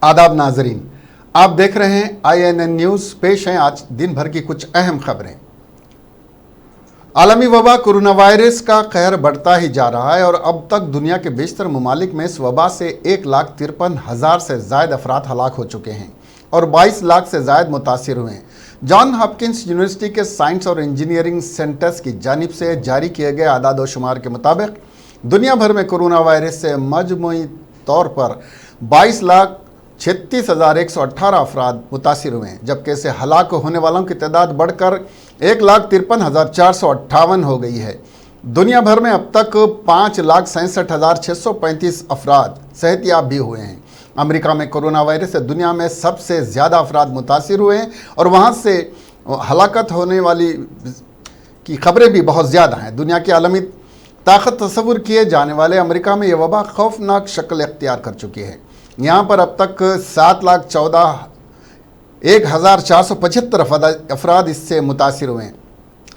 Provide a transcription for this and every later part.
आदाब नाजरीन, आप देख रहे हैं INN न्यूज़। पेश हैं आज दिन भर की कुछ अहम खबरें। आलमी वबा कोरोना वायरस का कहर बढ़ता ही जा रहा है और अब तक दुनिया के बेशतर ममालिक में इस वबा से 1,53,000 से ज़ायद अफराद हलाक हो चुके हैं और 22 लाख से ज़ायद मुतासिर हुए हैं। जॉन हॉपकिंस यूनिवर्सिटी के साइंस और इंजीनियरिंग सेंटर्स की जानिब से जारी किए गए आदाद व शुमार के मुताबिक दुनिया भर में कोरोना वायरस से मजमूई तौर पर 22,36,118 अफराद मुतासिर हुए हैं, जबकि इससे हलाक होने वालों की तादाद बढ़कर 1,53,458 हो गई है। दुनिया भर में अब तक 5,67,635 अफराद सेहतियाब भी हुए हैं। अमेरिका में कोरोना वायरस से दुनिया में सबसे ज़्यादा अफराद मुतासिर हुए हैं और वहाँ से हलाकत होने वाली की खबरें भी बहुत ज़्यादा हैं। दुनिया की आलमी ताकत तस्वुर किए जाने वाले अमेरिका में यह वबा खौफनाक शक्ल इख्तियार कर चुकी है। यहाँ पर अब तक 7,14,1,475 अफराद इससे मुतासिर हुए हैं,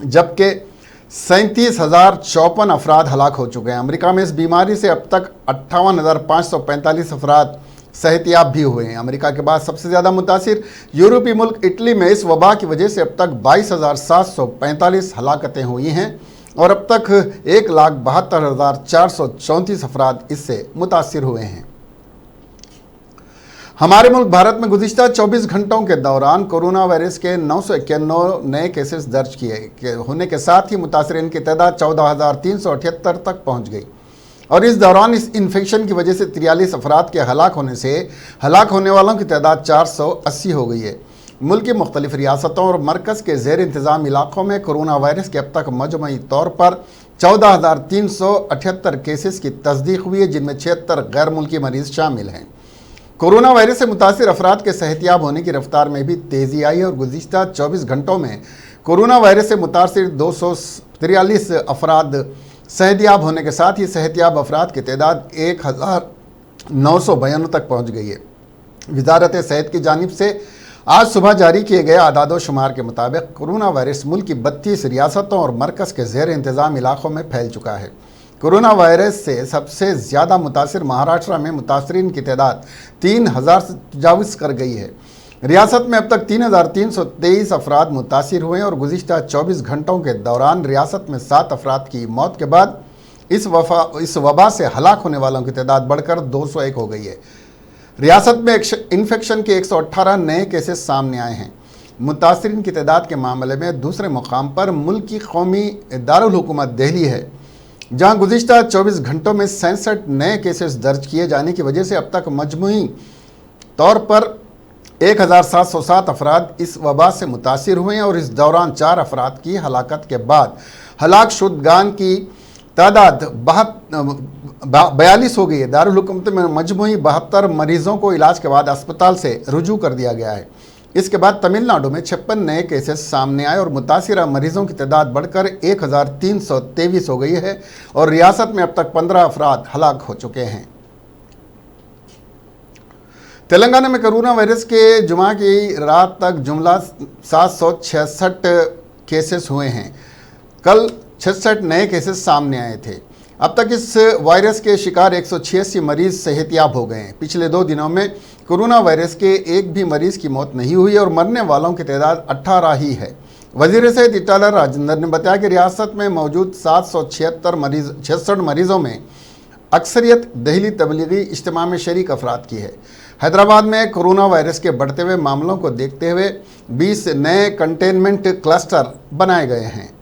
जबकि 37,054 अफराद हलाक हो चुके हैं। अमेरिका में इस बीमारी से अब तक 58,545 अफराद सेहतियाब भी हुए हैं। अमेरिका के बाद सबसे ज़्यादा मुतासिर यूरोपीय मुल्क इटली में इस वबा की वजह से अब तक 22,745 हलाकतें हुई हैं और अब तक 1,72,434 अफराद इससे मुतासिर हुए हैं। हमारे मुल्क भारत में गुज़िश्ता 24 घंटों के दौरान कोरोना वायरस के 991 नए केसेस दर्ज किए होने के साथ ही मुतासरीन की तादाद 14,378 तक पहुंच गई और इस दौरान इस इन्फेक्शन की वजह से 43 अफराद के हलाक होने से हलाक होने वालों की तादाद 480 हो गई है। मुल्क की मुख्तलिफ रियासतों और मरकज़ के ज़ेर इंतज़ाम इलाक़ों में कोरोना वायरस के अब तक मजमूई तौर पर 14,378 केसेस की तस्दीक हुई है, जिनमें 76 गैर मुल्की मरीज़ शामिल हैं। कोरोना वायरस से मुतासिर अफराद के सेहतियाब होने की रफ्तार में भी तेज़ी आई और गुज़िश्ता 24 घंटों में कोरोना वायरस से मुतासिर 243 अफराद सेहतियाब होने के साथ ही सेहतियाब अफराद की तादाद 1,992 तक पहुँच गई है। वज़ारत सेहत की जानिब से आज सुबह जारी किए गए आदाद व शुमार के मुताबिक कोरोना वायरस मुल्क की 32 रियासतों और मरकज़ के ज़ेर इंतज़ाम इलाक़ों में फैल चुका है। कोरोना वायरस से सबसे ज़्यादा मुतासिर महाराष्ट्र में मुतासरीन की तादाद 3,000 से तजावुज़ कर गई है। रियासत में अब तक 3,323 अफराद मुतासिर हुए और गुज़िश्ता 24 घंटों के दौरान रियासत में 7 अफराद की मौत के बाद इस वबा से हलाक होने वालों की तादाद बढ़कर 201 हो गई है। रियासत में इन्फेक्शन के 118 नए केसेस सामने आए हैं। मुतासरीन की तादाद के मामले में दूसरे मुकाम पर मुल्क की कौमी दारुल हुकूमत दिल्ली है, जहां गुज़िश्ता 24 घंटों में 67 नए केसेस दर्ज किए जाने की वजह से अब तक मजमूई तौर पर 1,707 अफराद इस वबा से मुतासिर हुए हैं और इस दौरान 4 अफराद की हलाकत के बाद हलाक शुदगान की तादाद 42 हो गई है। दारुल हुकूमत में मजमूई 72 मरीज़ों को इलाज के बाद अस्पताल से रुजू कर दिया गया है। इसके बाद तमिलनाडु में 56 नए केसेस सामने आए और मुतासिरा मरीज़ों की तादाद बढ़कर 1,323 हो गई है और रियासत में अब तक 15 अफराद हलाक हो चुके हैं। तेलंगाना में कोरोना वायरस के जुमा की रात तक जुमला 766 केसेस हुए हैं। कल 66 नए केसेस सामने आए थे। अब तक इस वायरस के शिकार 186 मरीज़ सेहतियाब हो गए हैं। पिछले 2 दिनों में कोरोना वायरस के एक भी मरीज़ की मौत नहीं हुई और मरने वालों की तादाद 18 ही है। वज़ीर सेहत इटाला राजेंद्र ने बताया कि रियासत में मौजूद 766 मरीज़ों में अक्सरियत दहली तबलीगी इज्तिमा में शरीक अफराद की है। हैदराबाद में कोरोना वायरस के बढ़ते हुए मामलों को देखते हुए 20 नए कंटेनमेंट क्लस्टर बनाए गए हैं।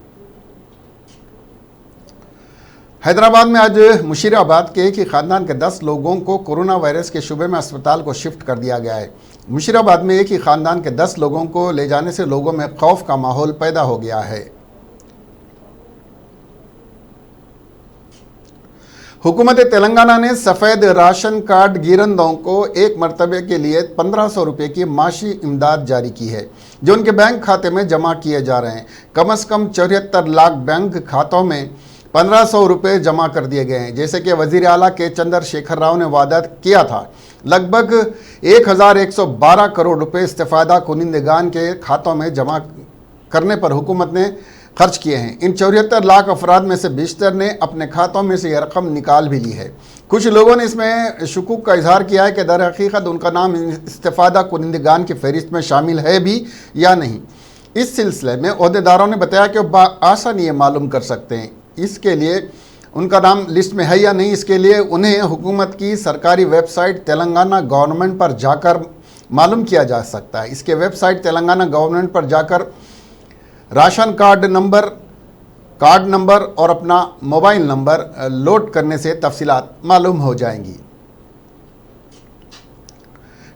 हैदराबाद में आज मुशीराबाद के एक ही ख़ानदान के 10 लोगों को कोरोना वायरस के शुबे में अस्पताल को शिफ्ट कर दिया गया है। मुशीराबाद में एक ही ख़ानदान के 10 लोगों को ले जाने से लोगों में खौफ का माहौल पैदा हो गया है। हुकूमत तेलंगाना ने सफ़ेद राशन कार्ड गिरंदों को एक मरतबे के लिए 1,500 रुपये की माशी इमदाद जारी की है, जो उनके बैंक खाते में जमा किए जा रहे हैं। कम से कम 74 लाख बैंक खातों में 1,500 रुपये जमा कर दिए गए हैं, जैसे कि वज़ीर आला के चंद्रशेखर राव ने वादा किया था। लगभग 1,112 करोड़ रुपये इस्तेफ़ादा कुनिंदगान के खातों में जमा करने पर हुकूमत ने खर्च किए हैं। इन 74 लाख अफराद में से 20 ने अपने खातों में से यह रकम निकाल भी ली है। कुछ लोगों ने इसमें शुकूक का इजहार किया है कि दर हकीकत उनका नाम इस्तिफादा कुनिंदगान की फहरिस्त में शामिल है भी या नहीं। इस सिलसिले में ओहदेदारों ने बताया कि वो आसानी ये मालूम कर सकते हैं इसके लिए उनका नाम लिस्ट में है या नहीं। इसके लिए उन्हें हुकूमत की सरकारी वेबसाइट तेलंगाना गवर्नमेंट पर जाकर मालूम किया जा सकता है। इसके वेबसाइट तेलंगाना गवर्नमेंट पर जाकर राशन कार्ड नंबर और अपना मोबाइल नंबर लोड करने से तफसीलात मालूम हो जाएंगी।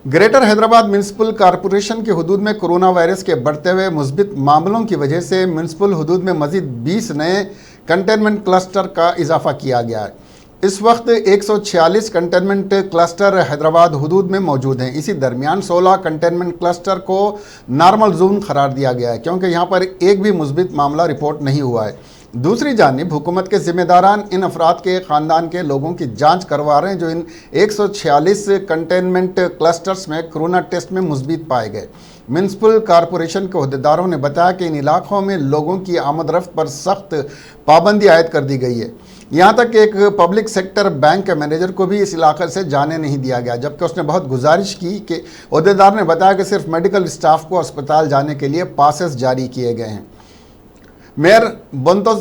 ग्रेटर हैदराबाद म्यूनसिपल कॉरपोरेशन के हुदूद में कोरोना वायरस के बढ़ते हुए मुस्बित मामलों की वजह से म्यूनसिपल हुदूद में मजीद 20 नए कंटेनमेंट क्लस्टर का इजाफा किया गया है। इस वक्त 146 कंटेनमेंट क्लस्टर हैदराबाद हुदूद में मौजूद हैं। इसी दरमियान 16 कंटेनमेंट क्लस्टर को नॉर्मल जोन करार दिया गया है क्योंकि यहाँ पर एक भी मुस्बित मामला रिपोर्ट नहीं हुआ है। दूसरी जानिब हुकूमत के जिम्मेदारान इन अफराद के ख़ानदान के लोगों की जांच करवा रहे हैं जो इन 146 कंटेनमेंट क्लस्टर्स में कोरोना टेस्ट में मुस्बित पाए गए। म्यूनसिपल कॉरपोरेशन के अहदेदारों ने बताया कि इन इलाकों में लोगों की आमद रफ्त पर सख्त पाबंदी आयद कर दी गई है। यहाँ तक कि एक पब्लिक सेक्टर बैंक के मैनेजर को भी इस इलाके से जाने नहीं दिया गया, जबकि उसने बहुत गुजारिश की कि अहदेदार ने बताया कि सिर्फ मेडिकल स्टाफ को अस्पताल जाने के लिए पासेस जारी किए गए हैं। मेयर बंतो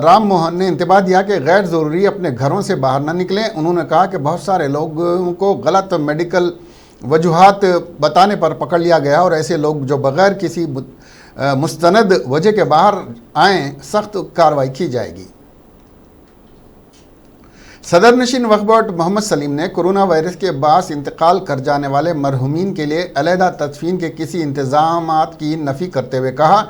राम मोहन ने इंतबाह दिया कि गैर ज़रूरी अपने घरों से बाहर न निकलें। उन्होंने कहा कि बहुत सारे लोगों को गलत मेडिकल वजूहात बताने पर पकड़ लिया गया और ऐसे लोग जो बग़ैर किसी मुस्तनद वजह के बाहर आएँ सख्त कार्रवाई की जाएगी। सदर नशीन वक्फ बोर्ड मोहम्मद सलीम ने कोरोना वायरस के बास इंतकाल कर जाने वाले मरहूमीन के लिए अलहदा तदफीन के किसी इंतज़ामात की नफ़ी करते हुए कहा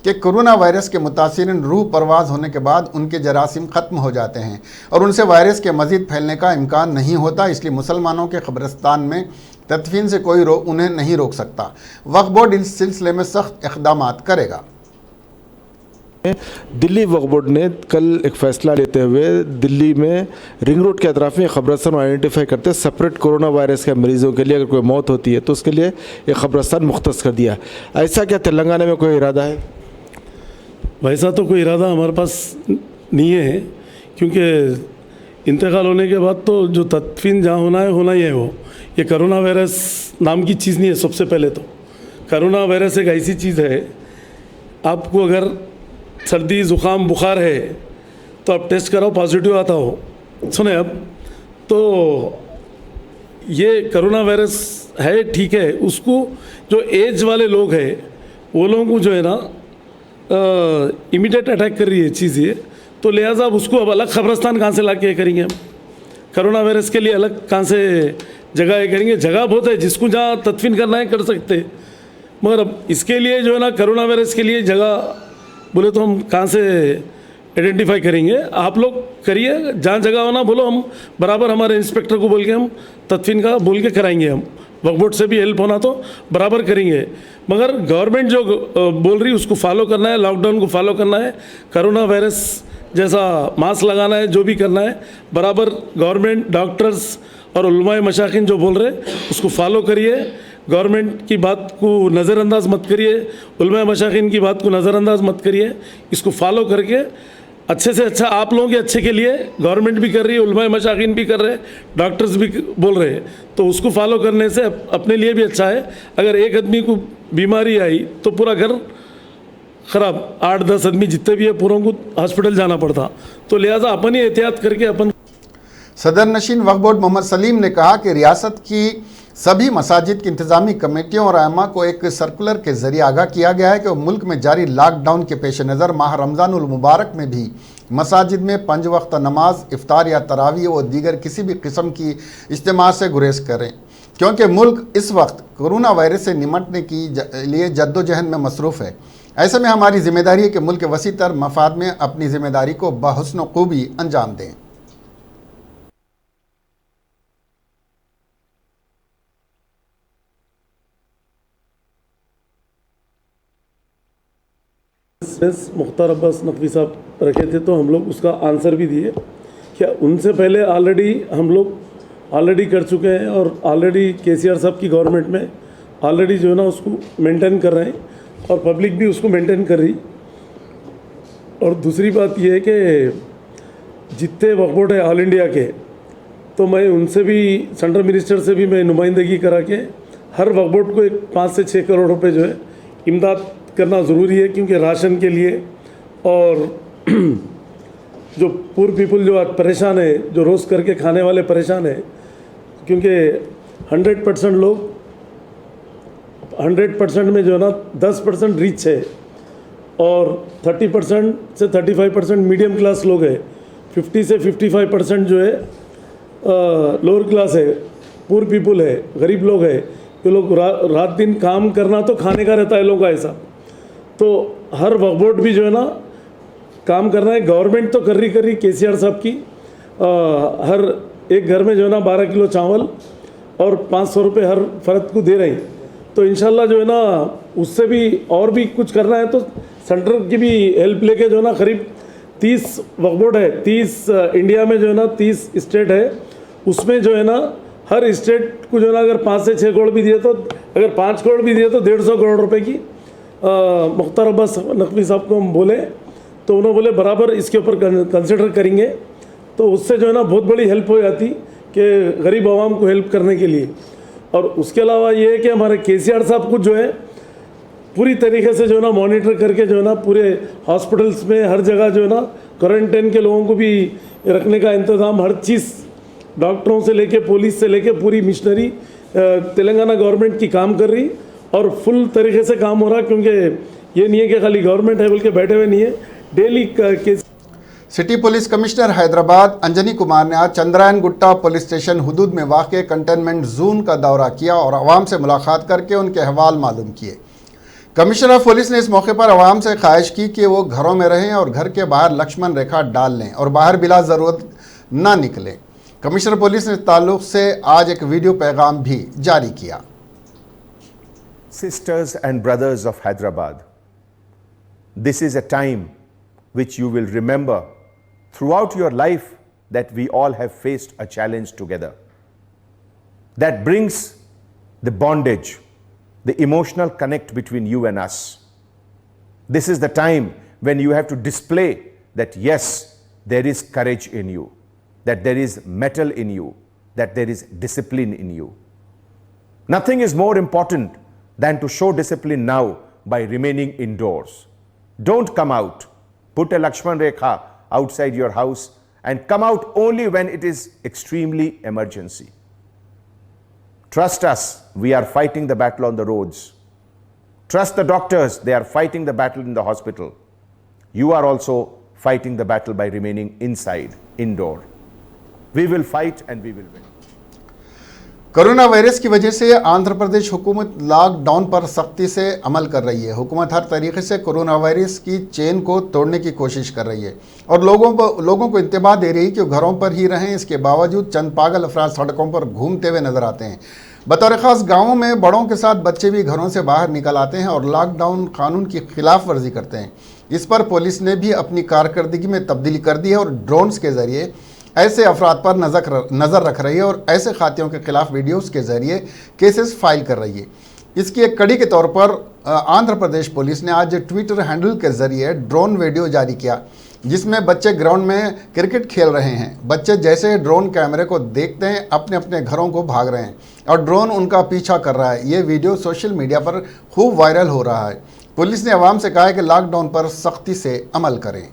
कि कोरोना वायरस के मुतासिरीन रूह परवाज होने के बाद उनके जरासीम ख़त्म हो जाते हैं और उनसे वायरस के मज़ीद फैलने का इम्कान नहीं होता, इसलिए मुसलमानों के कब्रिस्तान में तदफीन से कोई उन्हें नहीं रोक सकता। वक्फ बोर्ड इस सिलसिले में सख्त इक़दामात करेगा। दिल्ली वक्फ बोर्ड ने कल एक फ़ैसला लेते हुए दिल्ली में रिंग रोड के अतराफ़ में कब्रिस्तान आइडेंटिफाई करते सेपरेट कोरोना वायरस के मरीज़ों के लिए अगर कोई मौत होती है तो उसके लिए एक कब्रिस्तान मुख्तस कर दिया। ऐसा क्या तेलंगाना में कोई इरादा है? वैसा तो कोई इरादा हमारे पास नहीं है, क्योंकि इंतकाल होने के बाद तो जो तदफीन जहाँ होना ही है वो। ये कोरोना वायरस नाम की चीज़ नहीं है। सबसे पहले तो कोरोना वायरस एक ऐसी चीज़ है, आपको अगर सर्दी ज़ुकाम बुखार है तो आप टेस्ट कराओ, पॉजिटिव आता हो, सुने अब तो ये कोरोना वायरस है, ठीक है। उसको जो एज वाले लोग हैं वो लोगों को जो है ना इमीडिएट अटैक कर रही है चीज़ ये, तो लिहाजा अब उसको अब अलग कब्रिस्तान कहाँ से ला के करेंगे हम? कोरोना वायरस के लिए अलग कहाँ से जगह ये करेंगे? जगह बहुत है, जिसको जहाँ तदफीन करना है कर सकते, मगर अब इसके लिए जो है ना कोरोना वायरस के लिए जगह बोले तो हम कहाँ से आइडेंटिफाई करेंगे? आप लोग करिए, जहाँ जगह होना बोलो, हम बराबर हमारे इंस्पेक्टर को बोल के हम तदफीन का बोल के कराएंगे। हम वक्फ बोर्ड से भी हेल्प होना तो बराबर करेंगे, मगर गवर्नमेंट जो बोल रही है उसको फॉलो करना है, लॉकडाउन को फॉलो करना है, कोरोना वायरस जैसा मास्क लगाना है, जो भी करना है बराबर गवर्नमेंट, डॉक्टर्स और उलमाए मशाकिन जो बोल रहे हैं उसको फॉलो करिए। गवर्नमेंट की बात को नज़रअंदाज मत करिए, उलमाए मशाकिन की बात को नज़रअंदाज मत करिए। इसको फॉलो करके अच्छे से अच्छा, आप लोगों के अच्छे के लिए गवर्नमेंट भी कर रही है, उलमाए मशाकिन भी कर रहे हैं, डॉक्टर्स भी बोल रहे हैं, तो उसको फॉलो करने से अपने लिए भी अच्छा है। अगर एक आदमी को बीमारी आई तो पूरा घर ख़राब, 8-10 आदमी जितने भी है पूरों को हॉस्पिटल जाना पड़ता, तो लिहाजा अपन ही एहतियात करके अपन। सदर नशीन वक्फ बोर्ड मोहम्मद सलीम ने कहा कि रियासत की सभी मसाजिद की इंतज़ामी कमेटियों और आइम्मा को एक सर्कुलर के ज़रिए आगाह किया गया है कि मुल्क में जारी लॉकडाउन के पेश नज़र माह रमज़ानुल मुबारक में भी मसाजिद में 5 वक्त नमाज, इफ्तार या तरावी और दीगर किसी भी किस्म की इज्तिमा से गुरेज करें, क्योंकि मुल्क इस वक्त कोरोना वायरस से निमटने की लिए जद्दोजहद में मसरूफ़ है। ऐसे में हमारी ज़िम्मेदारी है कि मुल्क के वसी तर मफाद में अपनी ज़िम्मेदारी को बहुस्न खूबी अंजाम दें। मुख्तार अब्बास नकवी साहब रखे थे, तो हम लोग उसका आंसर भी दिए। क्या उनसे पहले ऑलरेडी हम लोग ऑलरेडी कर चुके हैं और ऑलरेडी केसीआर साहब की गवर्नमेंट में ऑलरेडी जो है ना उसको मेंटेन कर रहे हैं और पब्लिक भी उसको मेंटेन कर रही। और दूसरी बात ये है कि जितने वक्फ बोर्ड है ऑल इंडिया के, तो मैं उनसे भी, सेंट्रल मिनिस्टर से भी मैं नुमाइंदगी करा के हर वक्फ बोर्ड को 5 से 6 करोड़ रुपए जो है इमदाद करना ज़रूरी है, क्योंकि राशन के लिए और जो पुअर पीपल जो आज परेशान है, जो रोज़ करके खाने वाले परेशान है, क्योंकि 100% लोग 100% में जो है ना 10% रिच है और 30% से 35% मीडियम क्लास लोग है, 50 से 55% जो है लोअर क्लास है, पुअर पीपल है, गरीब लोग है। ये लोग रात दिन काम करना तो खाने का रहता है लोगों का ऐसा। तो हर वक्फ बोर्ड भी जो है ना काम करना है। गवर्नमेंट तो कर रही केसीआर साहब की हर एक घर में जो है ना 12 किलो चावल और 500 रुपये हर फर्द को दे रहे हैं। तो इंशाल्लाह जो है ना उससे भी और भी कुछ करना है, तो सेंटर की भी हेल्प लेके जो है ना करीब 30 वक्फ बोर्ड है, 30 इंडिया में जो है ना 30 स्टेट है, उसमें जो है ना हर स्टेट को जो है ना अगर 5 से 6 करोड़ भी दिए, तो अगर 5 करोड़ भी दिए तो 150 करोड़ रुपए की मुख्तार अब्बास नकवी साहब को हम बोले, तो उन्होंने बोले बराबर इसके ऊपर कंसिडर करेंगे। तो उससे जो है ना बहुत बड़ी हेल्प हो जाती कि गरीब आवाम को हेल्प करने के लिए। और उसके अलावा ये है कि हमारे केसीआर साहब को जो है पूरी तरीके से जो है ना मॉनिटर करके जो है ना पूरे हॉस्पिटल्स में हर जगह जो है ना क्वारंटाइन के लोगों को भी रखने का इंतज़ाम, हर चीज़ डॉक्टरों से लेके पुलिस से लेके पूरी मिशनरी तेलंगाना गवर्नमेंट की काम कर रही और फुल तरीके से काम हो रहा, क्योंकि ये नहीं है कि खाली गवर्नमेंट है बोल के बैठे हुए नहीं है। Daily case city police commissioner Hyderabad Anjani Kumar ने आज चंद्रायन गुट्टा पुलिस स्टेशन हुदूद में वाक़ कंटेनमेंट जोन का दौरा किया और आवाम से मुलाकात करके उनके अहवाल मालूम किए। कमिश्नर ऑफ पुलिस ने इस मौके पर आवाम से ख्वाहिश की कि वो घरों में रहें और घर के बाहर लक्ष्मण रेखा डाल लें और बाहर बिला ज़रूरत ना निकलें। कमिश्नर पुलिस ने इस ताल्लुक़ से आज एक वीडियो पैगाम भी जारी किया। Sisters and brothers of Hyderabad, this is a time which you will remember throughout your life, that we all have faced a challenge together that brings the bondage, the emotional connect between you and us. This is the time when you have to display that yes, there is courage in you, that there is mettle in you, that there is discipline in you. Nothing is more important than to show discipline now by remaining indoors. Don't come out. Put a Lakshman Rekha outside your house and come out only when it is extremely emergency. Trust us, we are fighting the battle on the roads. Trust the doctors, they are fighting the battle in the hospital. You are also fighting the battle by remaining inside, indoor. We will fight and we will win. Corona virus की वजह से आंध्र प्रदेश हुकूमत lockdown पर सख्ती से अमल कर रही है। हुकूमत हर तरीके से कोरोना वायरस की चेन को तोड़ने की कोशिश कर रही है और लोगों को इंतबाह दे रही है कि वो घरों पर ही रहें। इसके बावजूद चंद पागल अफराद सड़कों पर घूमते हुए नजर आते हैं। बतौर ख़ास गाँवों में बड़ों के साथ बच्चे भी घरों से बाहर निकल आते हैं और लॉकडाउन कानून की खिलाफ वर्जी करते हैं। इस पर पुलिस ने भी अपनी कारकर्दगी में तब्दीली कर दी है और ड्रोन्स के ज़रिए ऐसे अफराद पर नज़र रख रही है और ऐसे खातियों के खिलाफ वीडियोस के ज़रिए केसेस फाइल कर रही है। इसकी एक कड़ी के तौर पर आंध्र प्रदेश पुलिस ने आज ट्विटर हैंडल के ज़रिए ड्रोन वीडियो जारी किया, जिसमें बच्चे ग्राउंड में क्रिकेट खेल रहे हैं। बच्चे जैसे ड्रोन कैमरे को देखते हैं अपने अपने घरों को भाग रहे हैं और ड्रोन उनका पीछा कर रहा है। ये वीडियो सोशल मीडिया पर खूब वायरल हो रहा है। पुलिस ने आवाम से कहा है कि लॉकडाउन पर सख्ती से अमल करें।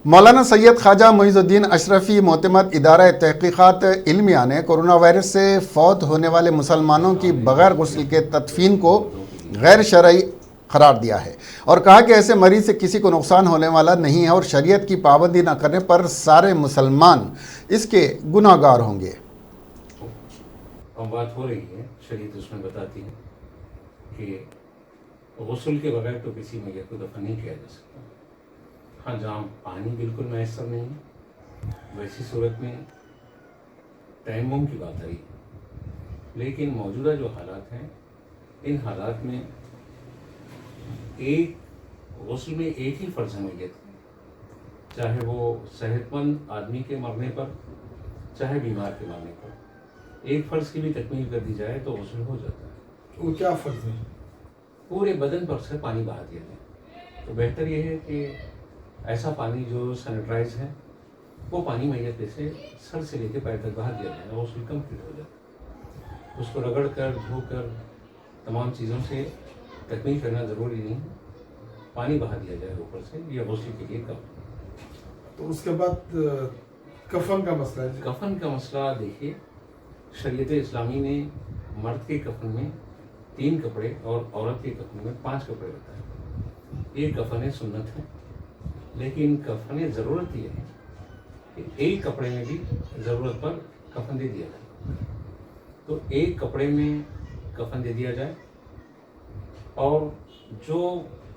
मौलाना सैयद ख्वाजा मुइज़ुद्दीन अशरफी मोतमद इदारा तहकीक़ात इल्मिया ने कोरोना वायरस से फौत होने वाले मुसलमानों की बग़ैर गुस्ल के तदफीन को गैर शरई करार दिया है और कहा कि ऐसे मरीज़ से किसी को नुकसान होने वाला नहीं है और शरीयत की पाबंदी न करने पर सारे मुसलमान इसके गुनाहगार होंगे। अब बात हो रही है, शरीयत उसमें बताती है कि गुस्ल के बगैर तो किसी मैयत को दफन नहीं किया जा सकता। हाँ, जहाँ पानी बिल्कुल मैसर नहीं है वैसी सूरत में तयम्मुम की बात आई, लेकिन मौजूदा जो हालात हैं, इन हालात में एक गुस्ल में एक ही फ़र्ज है मैयत, चाहे वो सेहतमंद आदमी के मरने पर, चाहे बीमार के मरने पर, एक फ़र्ज की भी तकमील कर दी जाए तो गुस्ल हो जाता है। वो क्या फ़र्ज है? पूरे बदन पर से पानी बहा दिया जाए। तो बेहतर यह है कि ऐसा पानी जो सैनिटाइज है वो पानी मैयत से सर से लेकर पैर तक बहा दिया जाए और गुस्ल कंप्लीट हो जाए। उसको रगड़ कर धो कर तमाम चीज़ों से तकमील करना ज़रूरी नहीं है, पानी बहा दिया जाए ऊपर से, यह गुस्ल के लिए काफ़ी। तो उसके बाद कफन का मसला है। कफन का मसला देखिए, शरीयत इस्लामी ने मर्द के कफन में 3 कपड़े और औरत के कफन में 5 कपड़े बताए। ये कफन सुन्नत है, लेकिन कफन ज़रूरत ये है कि एक कपड़े में भी ज़रूरत पर कफन दे दिया जाए। तो एक कपड़े में कफन दे दिया जाए, और जो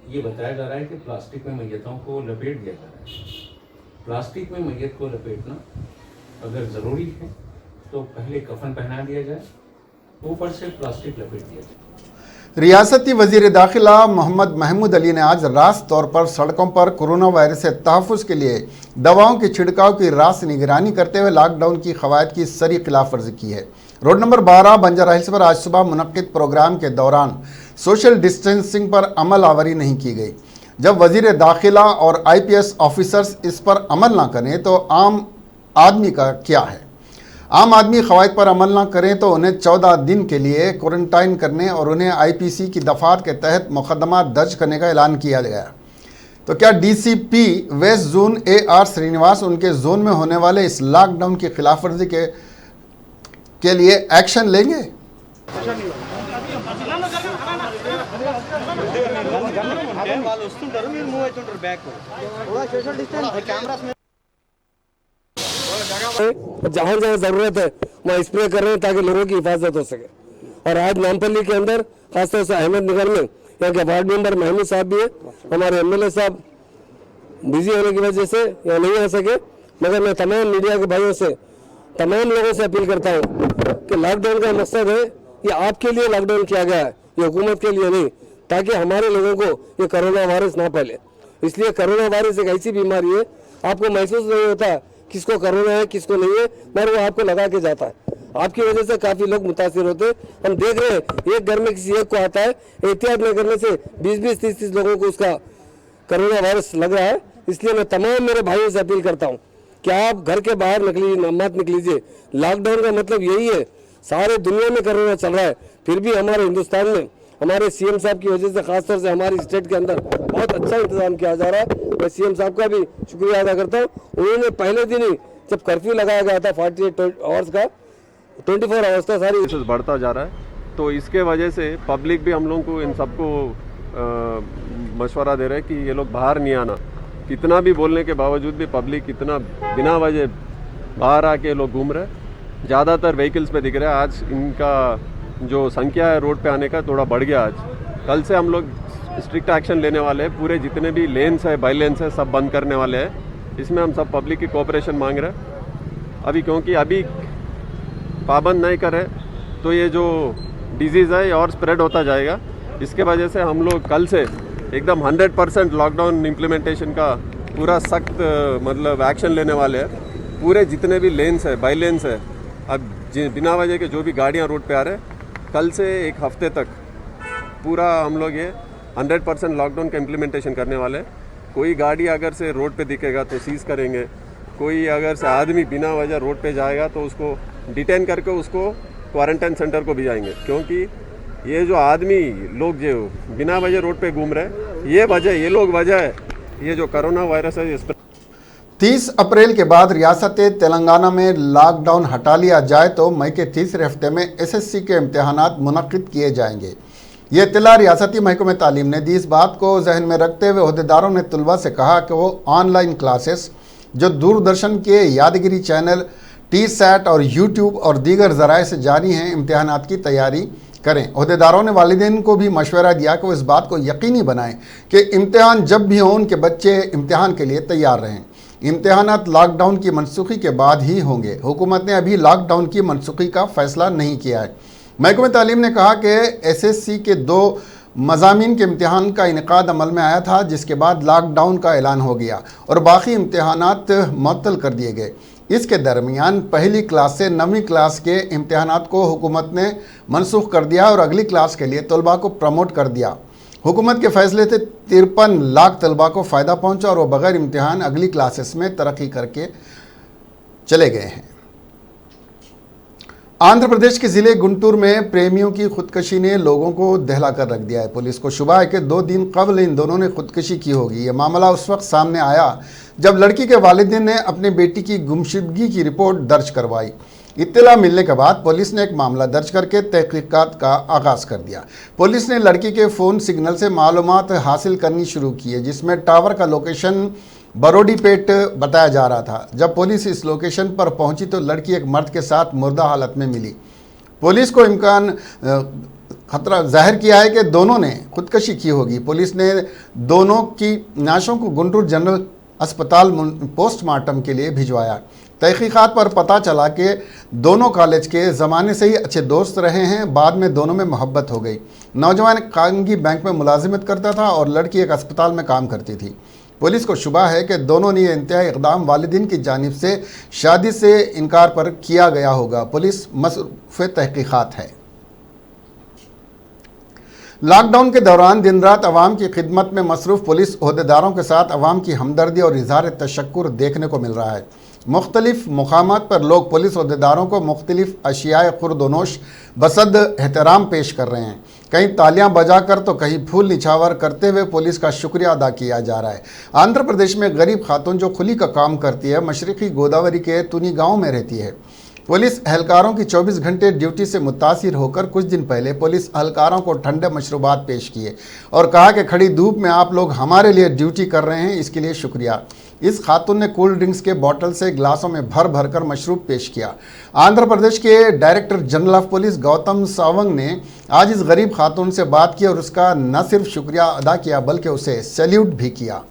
ये बताया जा रहा है कि प्लास्टिक में मैयतों को लपेट दिया जा रहा है। प्लास्टिक में मैयत को लपेटना अगर ज़रूरी है तो पहले कफन पहना दिया जाए, ऊपर से प्लास्टिक लपेट दिया जाए। रियासती वजीर दाखिला मोहम्मद महमूद अली ने आज रास्त तौर पर सड़कों पर कोरोना वायरस से तहफ़्फ़ुज़ के लिए दवाओं के छिड़काव की रास्त निगरानी करते हुए लॉकडाउन की क़वायद की सरी खिलाफ वर्जी की है। रोड नंबर 12 बंजारा हिल्स पर आज सुबह मुनक्किद प्रोग्राम के दौरान सोशल डिस्टेंसिंग पर अमल आवरी नहीं की गई। जब वजीर दाखिला और IPS ऑफिसर्स इस पर अमल ना करें तो आम आदमी का क्या है? आम आदमी क़वायद पर अमल ना करें तो उन्हें 14 दिन के लिए क्वारंटाइन करने और उन्हें IPC की दफ़ात के तहत मुकदमा दर्ज करने का ऐलान किया गया। तो क्या DCP west zone AR Srinivas उनके जोन में होने वाले इस लॉकडाउन की खिलाफ वर्जी के लिए एक्शन लेंगे? जहाँ जहाँ जरूरत है वहाँ स्प्रे कर रहे हैं ताकि लोगों की हिफाजत हो सके। और आज नामपल्ली के अंदर खासतौर से अहमदनगर में यहाँ के वार्ड मेंबर महमूद साहब भी है, हमारे MLA साहब बिजी होने की वजह से यहाँ नहीं आ सके, मगर मैं तमाम मीडिया के भाइयों से, तमाम लोगों से अपील करता हूँ कि लॉकडाउन का मकसद है, ये आपके लिए लॉकडाउन किया गया है, ये हुकूमत के लिए नहीं, ताकि हमारे लोगों को ये कोरोना वायरस ना फैले। इसलिए कोरोना वायरस एक ऐसी बीमारी है, आपको महसूस नहीं होता किसको कोरोना है किसको नहीं है, मगर वो आपको लगा के जाता है। आपकी वजह से काफ़ी लोग मुतासिर होते हैं। हम देख रहे हैं एक घर में किसी एक को आता है, एहतियात न करने से 20-20, 30-30 लोगों को उसका कोरोना वायरस लग रहा है। इसलिए मैं तमाम मेरे भाइयों से अपील करता हूँ कि आप घर के बाहर मत निकलीजिए। लॉकडाउन का मतलब यही है, सारे दुनिया में कोरोना चल रहा है, फिर भी हमारे हिंदुस्तान में हमारे CM साहब की वजह से, खासतौर से हमारी स्टेट के अंदर बहुत अच्छा इंतजाम किया जा रहा है। मैं CM साहब का भी शुक्रिया अदा करता हूँ। उन्होंने पहले दिन ही जब कर्फ्यू लगाया गया था 48 आवर्स का, 24 आवर्स का, सारी केसेस बढ़ता जा रहा है, तो इसके वजह से पब्लिक भी हम लोगों को इन सबको मशवरा दे रहे हैं कि ये लोग बाहर नहीं आना। कितना भी बोलने के बावजूद भी पब्लिक कितना बिना वजह बाहर आके लोग घूम रहे हैं। ज़्यादातर व्हीकल्स पे दिख रहे हैं। आज इनका जो संख्या है रोड पे आने का थोड़ा बढ़ गया। आज कल से हम लोग स्ट्रिक्ट एक्शन लेने वाले हैं। पूरे जितने भी लेन्स है, बाई लेन्स है, सब बंद करने वाले हैं। इसमें हम सब पब्लिक की कोऑपरेशन मांग रहे हैं अभी, क्योंकि अभी पाबंद नहीं करे तो ये जो डिजीज़ है ये और स्प्रेड होता जाएगा। इसके वजह से हम लोग कल से एकदम 100% लॉकडाउन इम्प्लीमेंटेशन का पूरा सख्त मतलब एक्शन लेने वाले हैं। पूरे जितने भी लेन्स है, बाई लेन्स है, अब बिना वजह के जो भी गाड़ियाँ रोड पे आ रहे हैं, कल से एक हफ्ते तक पूरा हम लोग ये 100% लॉकडाउन का इम्प्लीमेंटेशन करने वाले हैं। कोई गाड़ी अगर से रोड पे दिखेगा तो सीज़ करेंगे। कोई अगर से आदमी बिना वजह रोड पे जाएगा तो उसको डिटेन करके उसको क्वारंटाइन सेंटर को भेजाएंगे, क्योंकि ये जो आदमी लोग जो बिना वजह रोड पे घूम रहे हैं, ये लोग वजह है ये जो कोरोना वायरस है। इस पर 30 अप्रैल के बाद रियासत तेलंगाना में लॉकडाउन हटा लिया जाए तो मई के तीसरे हफ्ते में SSC के इम्तहानात मुनक्किद किए जाएंगे। ये इत्तला रियासती महकमे तालीम ने दी। इस बात को जहन में रखते हुए ओहदेदारों ने तलबा से कहा कि वो ऑनलाइन क्लासेस जो दूरदर्शन के यादगिरी चैनल TSAT और YouTube और दीगर ज़राए से जारी हैं, इम्तहानात की तैयारी करें। ओहदेदारों ने वालिदैन को भी मशवरा दिया कि वो इस बात को यकीनी बनाएं कि इम्तहान जब भी हो उनके बच्चे इम्तहान के लिए तैयार रहें। इम्तिहानात लॉकडाउन की मनसूखी के बाद ही होंगे। हुकूमत ने अभी लॉकडाउन की मनसूखी का फैसला नहीं किया है। महकमे तालीम ने कहा कि SSC के 2 मज़ामीन के इम्तिहान का इनेकाद अमल में आया था, जिसके बाद लॉकडाउन का ऐलान हो गया और बाकी इम्तिहानात मुअत्तल कर दिए गए। इसके दरमियान पहली क्लास से 9वीं क्लास के इम्तिहानात को हुकूमत ने मनसूख कर दिया और अगली क्लास के लिए तलबा को प्रमोट कर दिया। हुकूमत के फैसले से 53 लाख तलबा को फ़ायदा पहुंचा और वो बग़ैर इम्तिहान अगली क्लासेस में तरक्की करके चले गए हैं। आंध्र प्रदेश के ज़िले गुंटूर में प्रेमियों की खुदकशी ने लोगों को दहला कर रख दिया है। पुलिस को शुबा है कि 2 दिन कबल इन दोनों ने खुदकशी की होगी। ये मामला उस वक्त सामने आया जब लड़की के वालिदैन ने अपनी बेटी की गुमशुदगी की रिपोर्ट दर्ज करवाई। इत्तला मिलने के बाद पुलिस ने एक मामला दर्ज करके तहकीकात का आगाज़ कर दिया। पुलिस ने लड़की के फ़ोन सिग्नल से मालूमात हासिल करनी शुरू की है, जिसमें टावर का लोकेशन बरोडीपेट बताया जा रहा था। जब पुलिस इस लोकेशन पर पहुंची तो लड़की एक मर्द के साथ मुर्दा हालत में मिली। पुलिस को इम्कान खतरा जाहिर किया है कि दोनों ने खुदकशी की होगी। पुलिस ने दोनों की नाशों को गुंटूर जनरल अस्पताल पोस्टमार्टम के लिए भिजवाया। तहकीकात पर पता चला कि दोनों कॉलेज के ज़माने से ही अच्छे दोस्त रहे हैं। बाद में दोनों में मोहब्बत हो गई। नौजवान खानगी बैंक में मुलाजिमत करता था और लड़की एक अस्पताल में काम करती थी। पुलिस को शुबा है कि दोनों ने इंतहाई इक़दाम वालिदैन की जानिब से शादी से इनकार पर किया गया होगा। पुलिस मसरूफ़ तहकीकात है। लॉकडाउन के दौरान दिन रात अवाम की खिदमत में मसरूफ़ पुलिस ओहदेदारों के साथ अवाम की हमदर्दी और इज़हार तशक्कुर देखने को मिल रहा है। मुख्तलिफ मुकामात पर लोग पुलिस ओहदेदारों को मुख्तलिफ अशियाए खुर्दोनोश बसद एहतराम पेश कर रहे हैं। कहीं तालियां बजाकर तो कहीं फूल निछावर करते हुए पुलिस का शुक्रिया अदा किया जा रहा है। आंध्र प्रदेश में गरीब खातून जो खुली का काम करती है, मशरक़ी गोदावरी के तुनी गाँव में रहती है। पुलिस एहलकारों की 24 घंटे ड्यूटी से मुतासिर होकर कुछ दिन पहले पुलिस एहलकारों को ठंडे मशरूबात पेश किए और कहा कि खड़ी धूप में आप लोग हमारे लिए ड्यूटी कर रहे हैं, इसके लिए शुक्रिया। इस खातून ने कोल्ड ड्रिंक्स के बोतल से गिलासों में भर भर कर मशरूब पेश किया। आंध्र प्रदेश के director general of police Gautam Sawang ने आज इस गरीब खातून से बात की और उसका न सिर्फ शुक्रिया अदा किया बल्कि उसे सैल्यूट भी किया।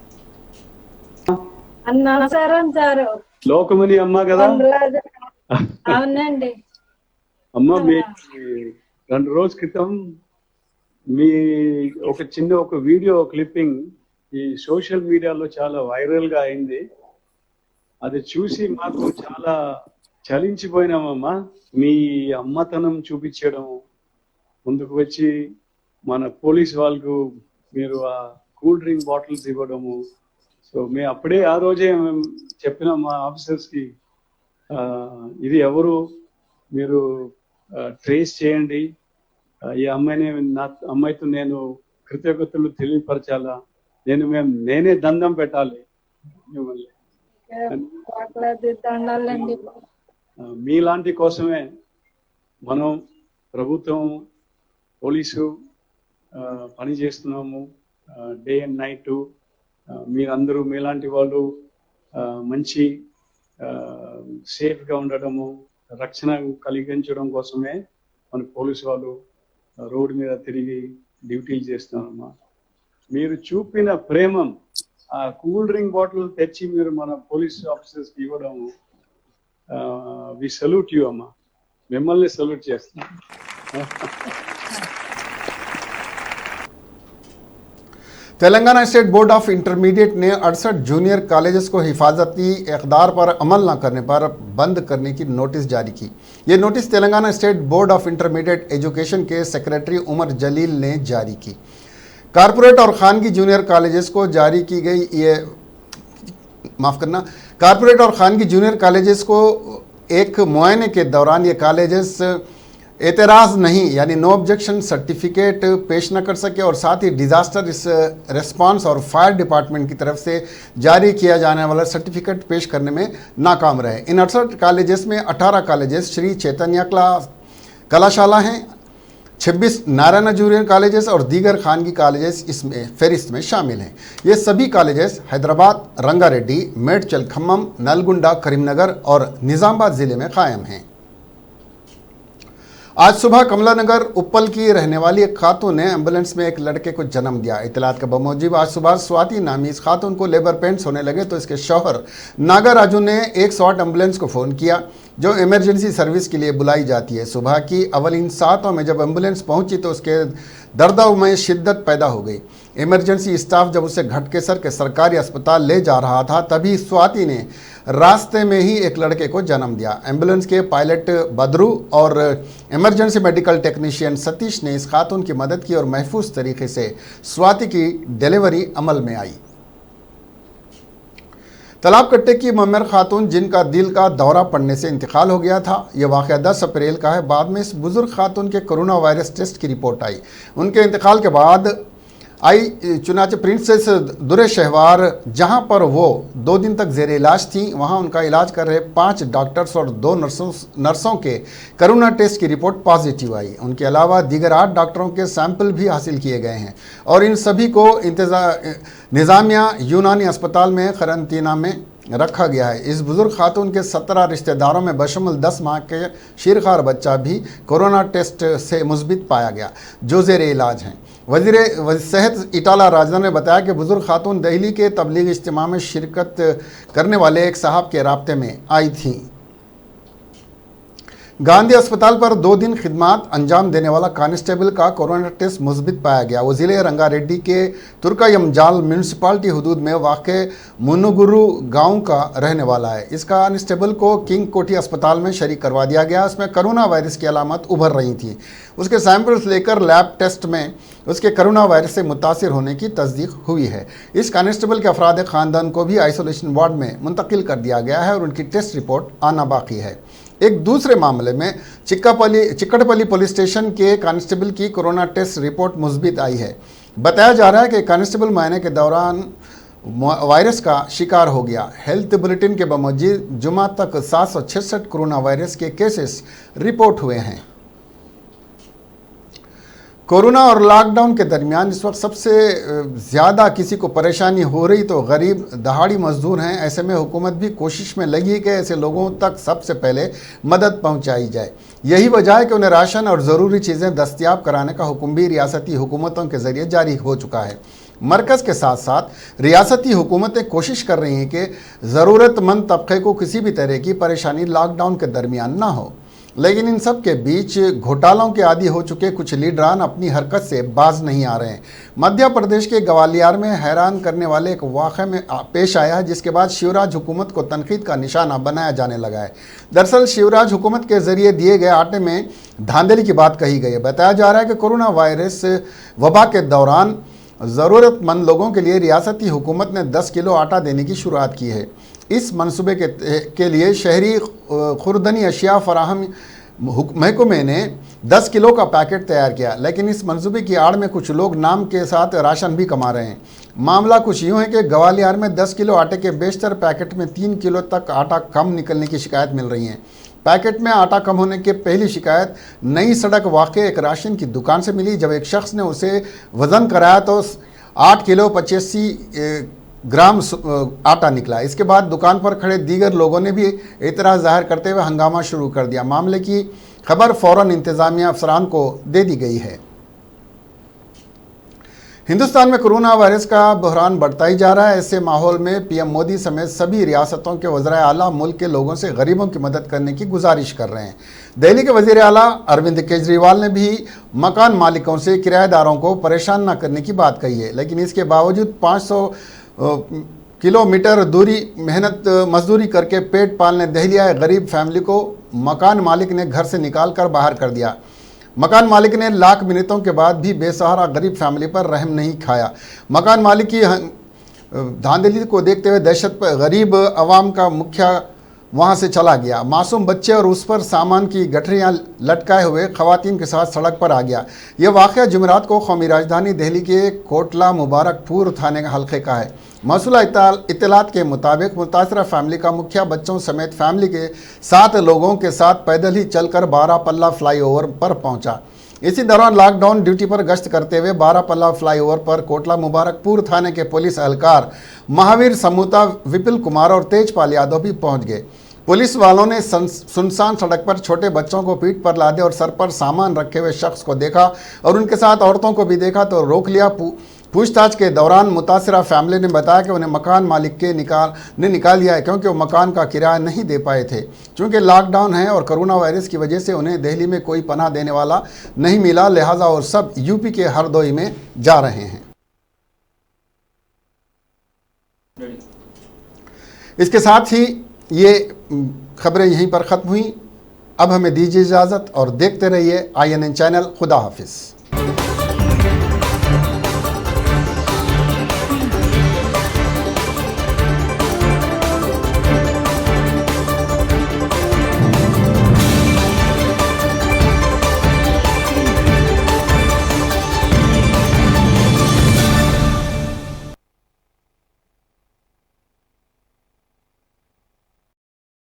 లోకమని అమ్మ కదా అవునండి అమ్మ మీ 2 రోజుల క్రితం మీ ఒక వీడియో క్లిప్పింగ్ ఈ సోషల్ మీడియాలో చాలా వైరల్ గా అయింది. అది చూసి మాకు చాలా చలించిపోయినామమ్మా. మీ అమ్మతనం చూపించడం, ముందుకు వచ్చి మన పోలీస్ వాళ్ళకు మీరు ఆ కూల్ డ్రింక్ బాటిల్స్ ఇవ్వడము. సో మేము అప్పుడే ఆ రోజే చెప్పిన మా ఆఫీసర్స్ కి ఇది ఎవరు మీరు ట్రేస్ చేయండి, ఈ అమ్మాయితో నేను కృతజ్ఞతలు తెలియపరచాలా, నేనే దండం పెట్టాలి మిమ్మల్ని. మీలాంటి కోసమే మనం ప్రభుత్వం పోలీసు పని చేస్తున్నాము డే అండ్ నైట్. మీరందరూ మీలాంటి వాళ్ళు మంచి సేఫ్గా ఉండడము, రక్షణ కలిగించడం కోసమే మన పోలీసు వాళ్ళు రోడ్డు మీద తిరిగి డ్యూటీలు చేస్తున్నారమ్మా. మీరు చూపిన ప్రేమం, ఆ కూల్ డ్రింక్ బాటిల్ తెచ్చి మీరు మన పోలీస్ ఆఫీసర్స్కి ఇవ్వడము, వి సల్యూట్ యూ అమ్మా. మిమ్మల్ని సల్యూట్ చేస్తున్నాం. Telangana state board of intermediate ने 68 जूनियर कॉलेजेस को हिफाजती इक़दार पर अमल न करने पर बंद करने की नोटिस जारी की। ये notice Telangana state board of intermediate education के सेक्रेटरी उमर जलील ने जारी की। कारपोरेट और खानगी जूनियर कॉलेजेस को जारी की गई कारपोरेट और खानगी जूनियर कॉलेजेस को एक मुआयने के दौरान ये कॉलेजेस एतराज़ नहीं यानी नो ऑब्जेक्शन सर्टिफिकेट पेश न कर सके और साथ ही डिज़ास्टर रिस्पांस और फायर डिपार्टमेंट की तरफ से जारी किया जाने वाला सर्टिफिकेट पेश करने में नाकाम रहे। इन 68 कॉलेजेस में 18 कॉलेजेस श्री चैतन्य कलाशाला हैं, 26 नारायण जूनियर कॉलेजेस और दीगर खानगी कॉलेजेस इसमें फहरिस्त में शामिल हैं। ये सभी कॉलेजेस हैदराबाद, रंगारेड्डी, मेडचल, खम्मम, नलगुंडा, करीमनगर और निज़ामाबाद ज़िले में कायम हैं। आज सुबह कमलानगर उप्पल की रहने वाली एक खातून ने एम्बुलेंस में एक लड़के को जन्म दिया। इतलात के बमौजूद आज सुबह स्वाति नामी इस खातून को लेबर पेन्स होने लगे तो इसके शौहर नागा राजू ने 108 एम्बुलेंस को फ़ोन किया जो इमरजेंसी सर्विस के लिए बुलाई जाती है। सुबह की अवलिन सातों में जब एम्बुलेंस पहुंची तो उसके दर्दों में शिद्दत पैदा हो गई। इमरजेंसी स्टाफ जब उसे घटकेसर के सरकारी अस्पताल ले जा रहा था तभी स्वाति ने रास्ते में ही एक लड़के को जन्म दिया। एम्बुलेंस के पायलट बदरू और इमरजेंसी मेडिकल टेक्नीशियन सतीश ने इस खातून की मदद की और महफूज तरीके से स्वाति की डिलीवरी अमल में आई। तालाब कट्टे की मम्मर खातून जिनका दिल का दौरा पड़ने से इंतकाल हो गया था, यह वाक़या 10 अप्रैल का है। बाद में इस बुजुर्ग खातून के कोरोना वायरस टेस्ट की रिपोर्ट आई। उनके इंतकाल के बाद आई चुनाचे प्रिंसेस दुरे शहवार, जहां पर वो 2 दिन तक जेर इलाज थी। वहां उनका इलाज कर रहे 5 डॉक्टर्स और 2 नर्सों के कोरोना टेस्ट की रिपोर्ट पॉजिटिव आई। उनके अलावा दीगर 8 डॉक्टरों के सैंपल भी हासिल किए गए हैं और इन सभी को निज़ामिया यूनानी अस्पताल में क्वारंटीना में रखा गया है। इस बुजुर्ग खातून के 17 रिश्तेदारों में बशमुल 10 माह के शीरखार बच्चा भी कोरोना टेस्ट से मुस्बित पाया गया जो जेर इलाज हैं। वज़ीर सेहत इटाला राजा ने बताया कि बुजुर्ग खातून दिल्ली के तबलीग इज्तिमा में शिरकत करने वाले एक साहब के राब्ते में आई थी। गांधी अस्पताल पर 2 दिन खिदमत अंजाम देने वाला कांस्टेबल का कोरोना टेस्ट मुस्बित पाया गया। वो ज़िले रंगारेड्डी के तुर्कायमजाल म्यूनसिपालिटी हदूद में वाक़े मुनुगुरु गांव का रहने वाला है। इस कांस्टेबल को किंग कोठी अस्पताल में शरीक करवा दिया गया। उसमें कोरोना वायरस की अलामत उभर रही थी। उसके सैंपल्स लेकर लैब टेस्ट में उसके कोरोना वायरस से मुतासिर होने की तस्दीक हुई है। इस कांस्टेबल के अफराद ख़ानदान को भी आइसोलेशन वार्ड में मुंतकिल कर दिया गया है और उनकी टेस्ट रिपोर्ट आना बाकी है। एक दूसरे मामले में चिक्कड़पल्ली पुलिस स्टेशन के कांस्टेबल की कोरोना टेस्ट रिपोर्ट मुस्बित आई है। बताया जा रहा है कि कांस्टेबल महीने के दौरान वायरस का शिकार हो गया। हेल्थ बुलेटिन के बमौजूद जुमा तक 766 कोरोना वायरस के केसेस रिपोर्ट हुए हैं। कोरोना और लॉकडाउन के दरमियान इस वक्त सबसे ज़्यादा किसी को परेशानी हो रही तो गरीब दहाड़ी मजदूर हैं। ऐसे में हुकूमत भी कोशिश में लगी है कि ऐसे लोगों तक सबसे पहले मदद पहुंचाई जाए। यही वजह है कि उन्हें राशन और ज़रूरी चीज़ें दस्तयाब कराने का हुक्म भी रियासती हुकूमतों के ज़रिए जारी हो चुका है। मरकज़ के साथ साथ रियासती हुकूमतें कोशिश कर रही हैं कि ज़रूरतमंद तबके को किसी भी तरह की परेशानी लॉकडाउन के दरमियान ना हो। लेकिन इन सब के बीच घोटालों के आदी हो चुके कुछ लीडरान अपनी हरकत से बाज नहीं आ रहे हैं। मध्य प्रदेश के ग्वालियर में हैरान करने वाले एक वाक़े में पेश आया है जिसके बाद शिवराज हुकूमत को तनकीद का निशाना बनाया जाने लगा है। दरअसल शिवराज हुकूमत के ज़रिए दिए गए आटे में धांधली की बात कही गई है। बताया जा रहा है कि कोरोना वायरस वबा के दौरान ज़रूरतमंद लोगों के लिए रियासती हुकूमत ने 10 किलो आटा देने की शुरुआत की है। इस मनसूबे के लिए शहरी खुर्दनी अशिया फराहम महकमे ने 10 किलो का पैकेट तैयार किया, लेकिन इस मनसूबे की आड़ में कुछ लोग नाम के साथ राशन भी कमा रहे हैं। मामला कुछ यूँ है कि ग्वालियर में 10 किलो आटे के बेशतर पैकेट में 3 किलो तक आटा कम निकलने की शिकायत मिल रही है। पैकेट में आटा कम होने की पहली शिकायत नई सड़क वाक़े एक राशन की दुकान से मिली। जब एक शख्स ने उसे वज़न कराया तो 8 किलो 85 ग्राम आटा निकला। इसके बाद दुकान पर खड़े दीगर लोगों ने भी एतराज़ जाहिर करते हुए हंगामा शुरू कर दिया। मामले की खबर फ़ौरन इंतज़ामिया अफसरान को दे दी गई है। हिंदुस्तान में कोरोना वायरस का बहरान बढ़ता ही जा रहा है। ऐसे माहौल में पीएम मोदी समेत सभी रियासतों के वज़राए आला मुल्क के लोगों से गरीबों की मदद करने की गुजारिश कर रहे हैं। दिल्ली के वज़ीर आला अरविंद केजरीवाल ने भी मकान मालिकों से किराएदारों को परेशान न करने की बात कही है, लेकिन इसके बावजूद 500 किलोमीटर दूरी मेहनत मजदूरी करके पेट पालने दिल्ली आए गरीब फैमिली को मकान मालिक ने घर से निकाल कर बाहर कर दिया। मकान मालिक ने लाख मिन्नतों के बाद भी बेसहारा गरीब फैमिली पर रहम नहीं खाया। मकान मालिक की धांधली को देखते हुए दहशत पर गरीब अवाम का मुखिया वहां से चला गया। मासूम बच्चे और उस पर सामान की गठरियां लटकाए हुए खवातीन के साथ सड़क पर आ गया। यह वाक़या जुमेरात को कौमी राजधानी दिल्ली के कोटला मुबारकपुर थाने का हल्के का है। मौसूला इत्तलात के मुताबिक मुतासरा फैमिली का मुखिया बच्चों समेत फैमिली के 7 लोगों के साथ पैदल ही चलकर 12 पल्ला फ्लाईओवर पर पहुंचा। इसी दौरान लॉकडाउन ड्यूटी पर गश्त करते हुए 12 पल्ला फ्लाईओवर पर कोटला मुबारकपुर थाने के पुलिस एहलकार महावीर समूता, विपिल कुमार और तेजपाल यादव भी पहुंच गए। पुलिस वालों ने सुनसान सड़क पर छोटे बच्चों को पीठ पर लादे और सर पर सामान रखे हुए शख्स को देखा और उनके साथ औरतों को भी देखा तो रोक लिया। पूछताछ के दौरान मुतासिरा फैमिली ने बताया कि उन्हें मकान मालिक के निकाल लिया है क्योंकि वो मकान का किराया नहीं दे पाए थे। चूँकि लॉकडाउन है और कोरोना वायरस की वजह से उन्हें दिल्ली में कोई पनाह देने वाला नहीं मिला, लिहाजा और सब यूपी के हरदोई में जा रहे हैं। इसके साथ ही ये खबरें यहीं पर ख़त्म हुई। अब हमें दीजिए इजाज़त और देखते रहिए INN चैनल। खुदा हाफिज़।